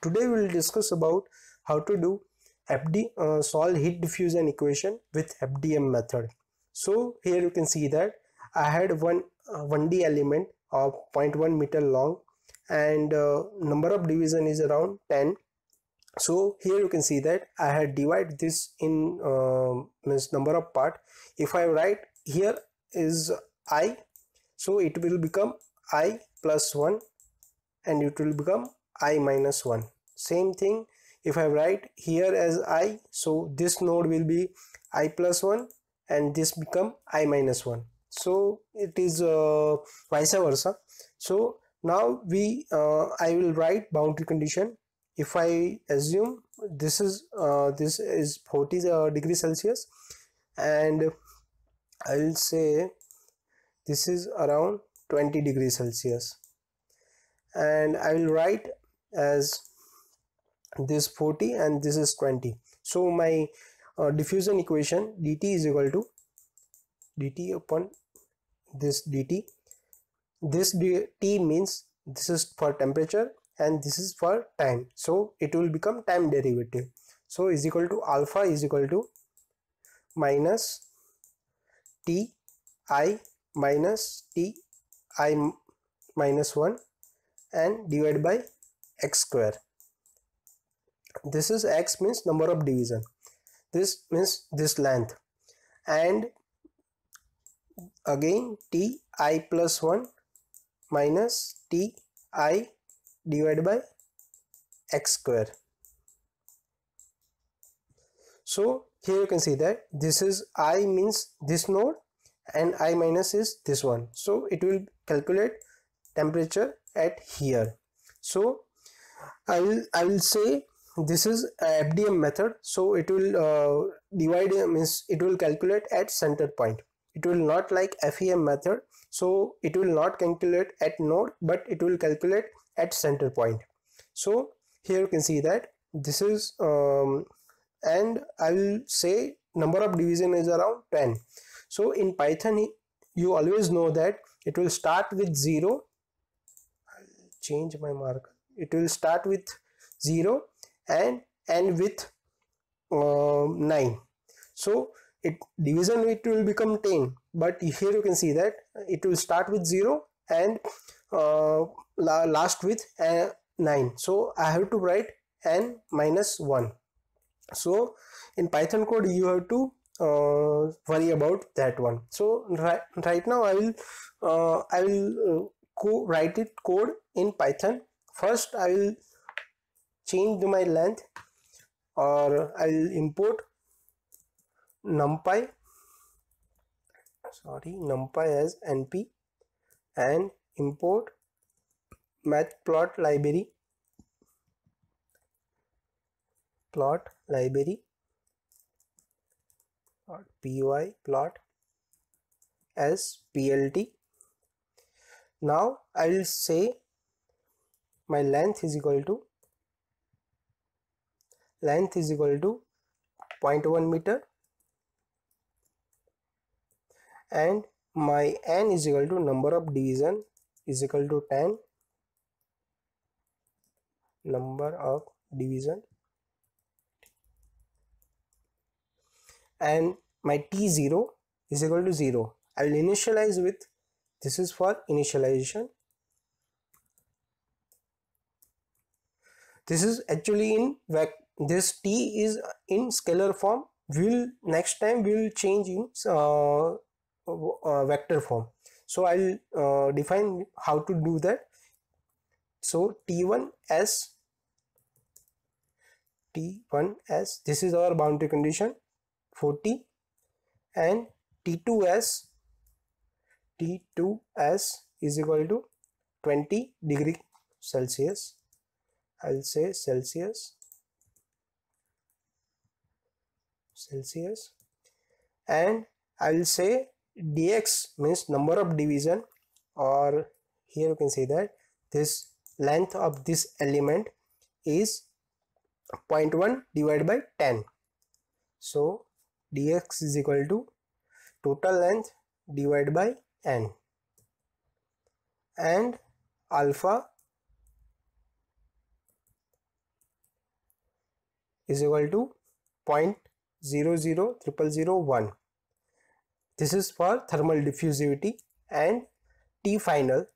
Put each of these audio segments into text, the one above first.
Today we will discuss about how to do solve heat diffusion equation with FDM method. So here you can see that I had one 1D element of 0.1 meter long and number of division is around 10. So here you can see that I had divided this in number of part. If I write here is I, so it will become I plus 1 and it will become I minus 1. Same thing if I write here as I, so this node will be I plus 1 and this become I minus 1. So it is vice versa. So now I will write boundary condition. If I assume this is 40 degrees Celsius and I will say this is around 20 degrees Celsius, and I will write as this 40 and this is 20. So my diffusion equation dt is equal to dt upon this dt. This t means this is for temperature and this is for time, so it will become time derivative. So is equal to alpha is equal to minus t I minus t I minus 1 and divided by x square. This is x means number of division, this means this length, and again t I plus 1 minus t I divided by x square. So here you can see that this is I means this node and I minus is this one, so it will calculate temperature at here. So I will say this is a FDM method, so it will divide means it will calculate at center point. It will not like FEM method, so it will not calculate at node but it will calculate at center point. So here you can see that this is and I will say number of division is around 10. So in Python you always know that it will start with 0. I'll change my marker. It will start with 0 and end with 9. So division it will become 10, but here you can see that it will start with 0 and last with 9. So I have to write n minus 1. So in Python code you have to worry about that one. So right now I will write it code in Python. First I will change my length, or I will import numpy as np and import matplotlib py plot as plt. Now I will say my length is equal to 0.1 meter and my n is equal to number of division is equal to 10, number of division, and my t0 is equal to 0. I will initialize with, this is for initialization. This is actually in this t is in scalar form. Next time we will change in vector form. So I'll define how to do that. So t1s, this is our boundary condition 40, and t2s is equal to 20 degree Celsius. I'll say Celsius, and I will say dx means number of division, or here you can say that this length of this element is 0.1 divided by 10. So dx is equal to total length divided by n, and alpha is equal to 0.00001. This is for thermal diffusivity. And T final,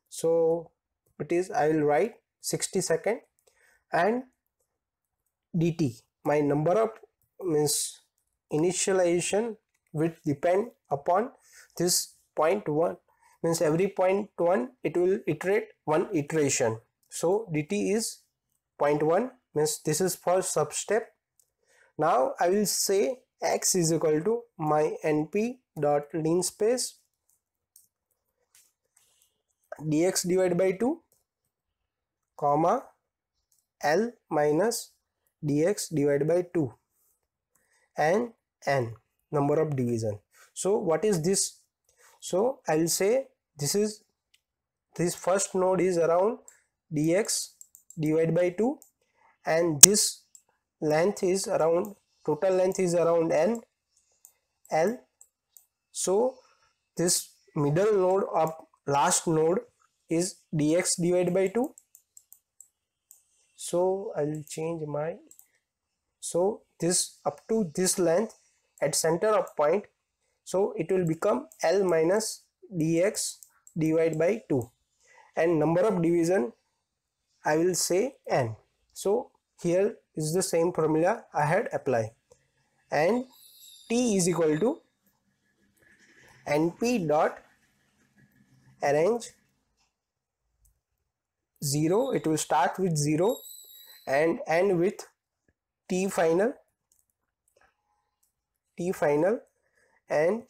so it is, I will write 60 second, and dt, my number of means initialization will depend upon this 0.1, means every 0.1 it will iterate one iteration. So dt is 0.1, means this is for sub step. Now I will say x is equal to my np dot linspace dx divided by 2 comma L minus dx divided by 2 and n, number of division. So what is this? So I will say this first node is around dx divided by 2, and this length is around, total length is around n L. So this middle node of last node is dx divided by 2. So I will change my, so this up to this length at center of point, so it will become L minus dx divided by 2, and number of division I will say n. So here is the same formula I had applied, and T is equal to np dot arrange 0, it will start with 0 and end with T final, and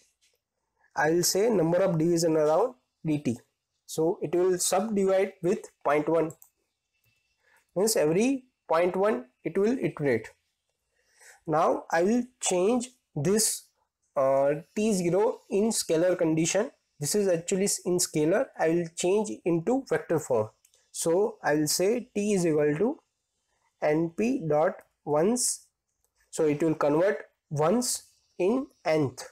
I will say number of division around dt. So it will subdivide with 0.1, means every 0.1 it will iterate. Now I will change this t0 in scalar condition. This is actually in scalar, I will change into vector form. So I will say t is equal to np dot ones, so it will convert ones in nth.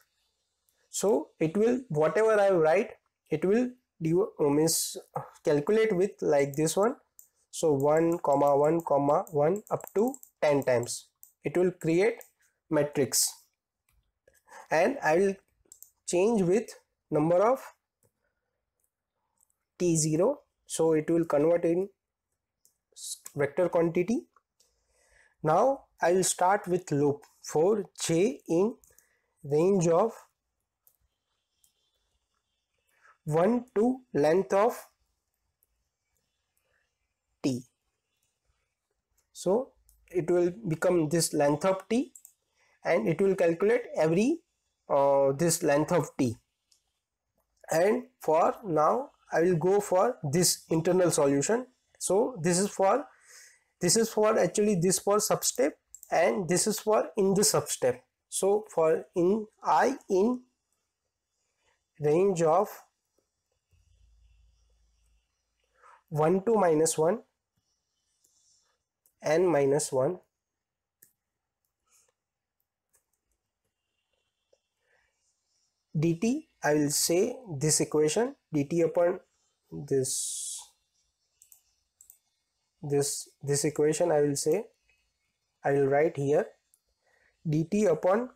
So it will, whatever I write, it will means calculate with like this one. So 1 comma 1 comma 1 up to 10 times it will create matrix, and I will change with number of t0, so it will convert in vector quantity. Now I will start with loop for j in range of 1 to length of t. So it will become this length of t, and it will calculate every this length of t. And for now I will go for this internal solution. So this is for actually this for substep, and this is for in the substep. So for in I in range of 1 to minus 1 n minus 1, dt, I will say this equation dt upon this equation, I will say, I will write here dt upon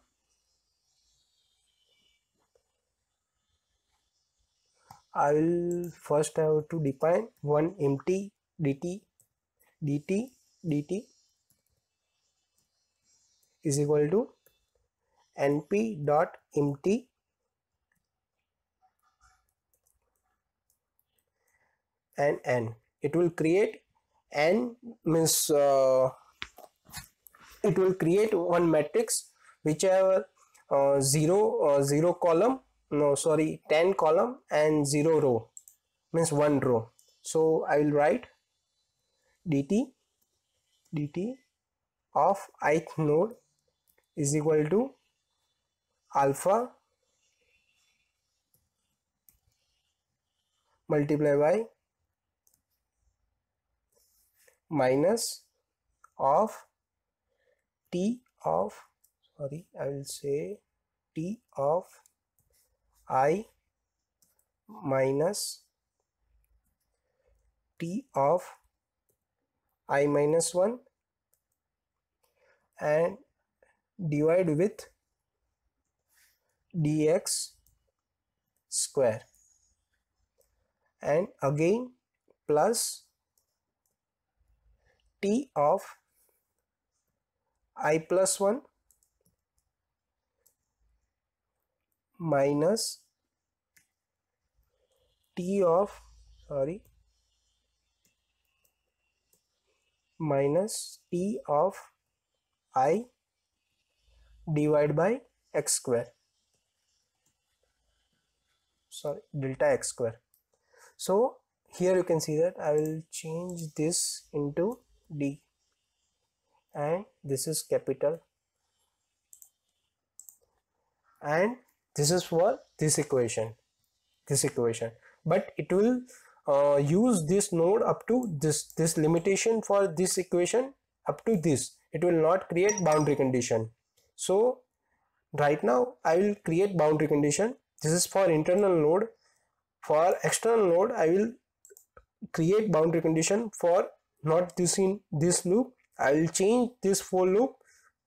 I will first have to define one empty dt is equal to np dot empty and n. It will create n, means it will create one matrix whichever 0 column, no sorry 10 column and 0 row, means 1 row. So I will write dt of ith node is equal to alpha multiply by minus of t of, sorry I will say t of I minus t of I minus 1 and divide with dx square, and again plus t of I plus 1 minus t of minus t of I divided by x square, delta x square. So here you can see that I will change this into d, and this is capital, and this is for this equation, but it will use this node up to this limitation for this equation up to this. It will not create boundary condition. So right now I will create boundary condition. This is for internal node. For external node I will create boundary condition for not this in this loop. I will change this for loop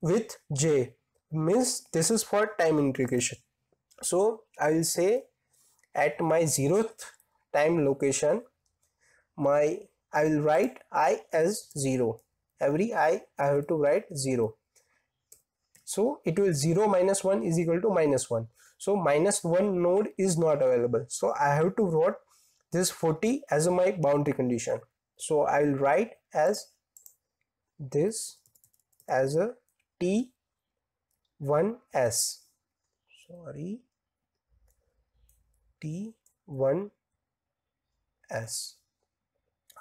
with j, means this is for time integration. So I will say at my 0th time location, I will write I as 0. Every I have to write 0. So it will 0 minus 1 is equal to minus 1. So minus 1 node is not available. So I have to write this 40 as my boundary condition. So I will write as this as a T1s. T1s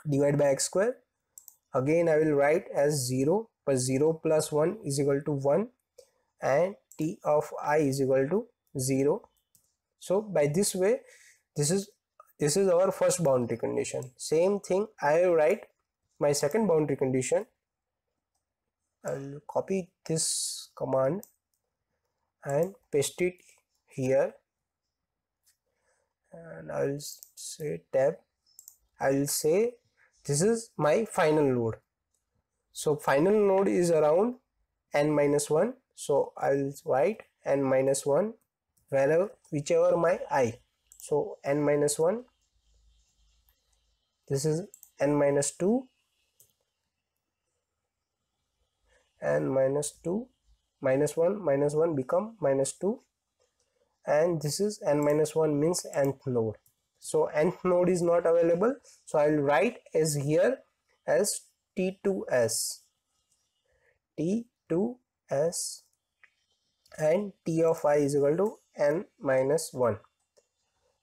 divided by x square. Again I will write as 0, but 0 plus 1 is equal to 1, and t of I is equal to 0. So by this way, this is our first boundary condition. Same thing I will write my second boundary condition. I will copy this command and paste it here, and I will say tab. I will say this is my final node. So final node is around n minus 1. So I will write n minus 1 wherever whichever my I. So n minus 1. This is n minus 2, and minus 2, minus 1 become minus 2, and this is n minus 1 means nth node. So nth node is not available, so I will write as here as T2s, and t of I is equal to n minus 1,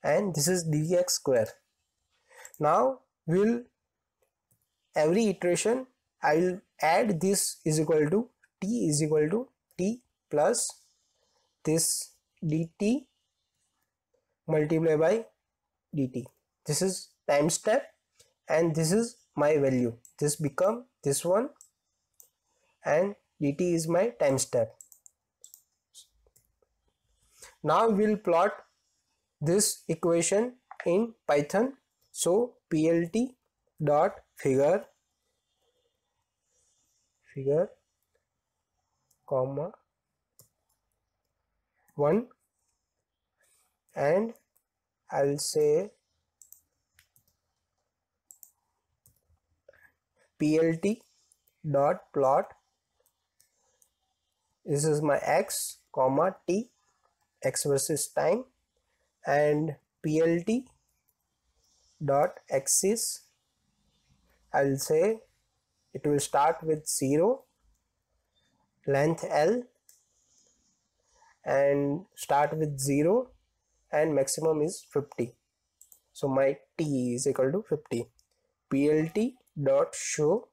and this is dx square. Now every iteration I will add this is equal to t plus this dt multiplied by dt. This is time step, and this is my value. This become this one, and dt is my time step. Now we'll plot this equation in Python. So plt dot figure comma 1, and I'll say plt dot plot. This is my x comma t, x versus time, and plt dot axis. I'll say it will start with 0, length L, and start with 0, and maximum is 50. So my t is equal to 50. plt dot show,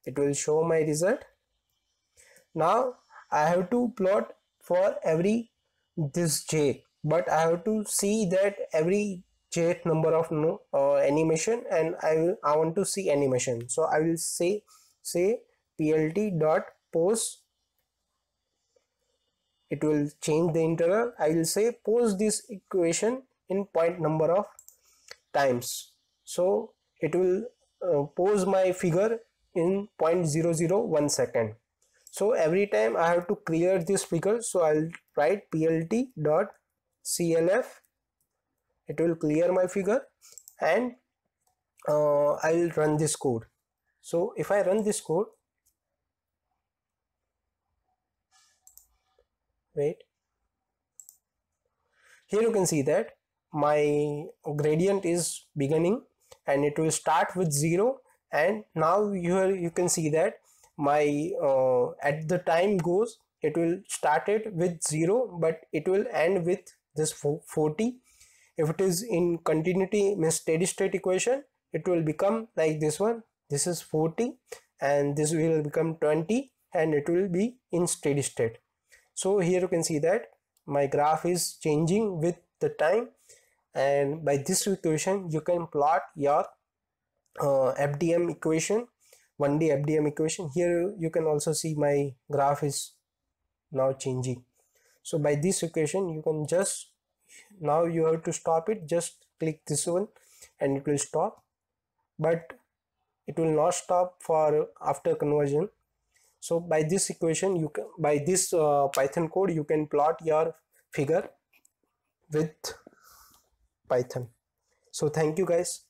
it will show my result. Now I have to plot for every this j, but I have to see that every jth number of animation, and I want to see animation. So I will say plt dot pose. It will change the interval. I will say pose this equation in point number of times. So it will pose my figure in 0.001 second. So every time I have to clear this figure, so I'll write plt dot clf. It will clear my figure, and I'll run this code. So if I run this code, wait, here you can see that my gradient is beginning and it will start with 0, and now here you can see that my at the time goes, it will start it with 0 but it will end with this 40. If it is in continuity, means steady state equation, it will become like this one. This is 40 and this will become 20 and it will be in steady state. So here you can see that my graph is changing with the time, and by this equation you can plot your FDM equation, 1D FDM equation. Here you can also see my graph is now changing. So by this equation you can just, now you have to stop it, just click this one and it will stop, but it will not stop for after conversion. So by this equation you can, by this Python code you can plot your figure with Python. So thank you guys.